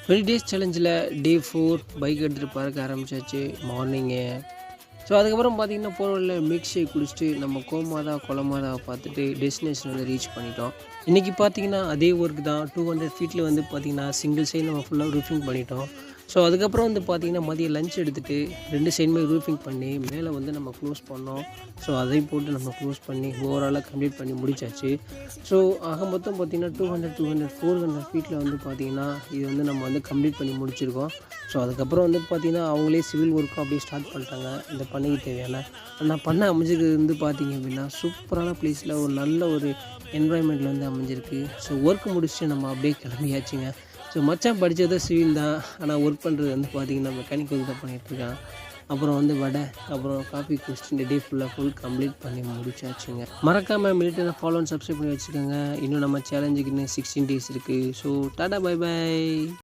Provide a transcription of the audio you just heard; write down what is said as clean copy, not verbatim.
20 days சேலஞ்சில் டே 4 bike எடுத்துகிட்டு பறக்க ஆரம்பிச்சாச்சு மார்னிங்கு. ஸோ அதுக்கப்புறம் பார்த்தீங்கன்னா போகிற வழியில் மில்க் ஷேக் குடிச்சிட்டு நம்ம கொலமாதாவை பார்த்துட்டு டெஸ்டினேஷன் வந்து ரீச் பண்ணிட்டோம். இன்றைக்கி பார்த்தீங்கன்னா அதே ஒர்க் தான். 200 ஃபீட்டில் வந்து பார்த்திங்கன்னா சிங்கிள் சைடு நம்ம ஃபுல்லாக ரூஃபிங் பண்ணிட்டோம். ஸோ அதுக்கப்புறம் வந்து பார்த்திங்கன்னா மதியம் லஞ்ச் எடுத்துகிட்டு 2 சைடுமே ரூஃபிங் பண்ணி மேலே வந்து நம்ம க்ளோஸ் பண்ணோம். ஸோ அதையும் போட்டு நம்ம க்ளோஸ் பண்ணி ஓவராலாக கம்ப்ளீட் பண்ணி முடிச்சாச்சு. ஸோ ஆக மொத்தம் பார்த்திங்கன்னா 200 400 ஃபீட்டில் வந்து பார்த்திங்கன்னா இது வந்து நம்ம வந்து கம்ப்ளீட் பண்ணி முடிச்சிருக்கோம். ஸோ அதுக்கப்புறம் வந்து பார்த்திங்கன்னா அவங்களே சிவில் ஒர்க்கும் அப்படியே ஸ்டார்ட் பண்ணிட்டாங்க இந்த பண்ணைக்கு தேவையான. நான் பண்ண அமைஞ்சிருக்கிறது வந்து பார்த்திங்க அப்படின்னா சூப்பரான ப்ளேஸில் ஒரு நல்ல ஒரு என்வாயன்மெண்ட்டில் வந்து அமைஞ்சிருக்கு. ஸோ ஒர்க் முடிச்சுட்டு நம்ம அப்படியே கிளம்பியாச்சுங்க. ஸோ மச்சான் படித்தது சிவில் தான். ஆனால் ஒர்க் பண்ணுறது வந்து பார்த்திங்கன்னா மெக்கானிக் ஒர்க் தான் பண்ணிகிட்ருக்கான். அப்புறம் வந்து வடை, அப்புறம் காஃபி குடிச்சிட்டு இந்த டே ஃபுல் கம்ப்ளீட் பண்ணி முடிச்சாச்சுங்க. மறக்காமல் மிலிட்டரியில் ஃபாலோ அண்ட் சப்ஸ்கிரைப் பண்ணி வச்சுக்கோங்க. இன்னும் நம்ம சேலஞ்சுக்கு இன்னும் 16 டேஸ் இருக்குது. So tata bye by.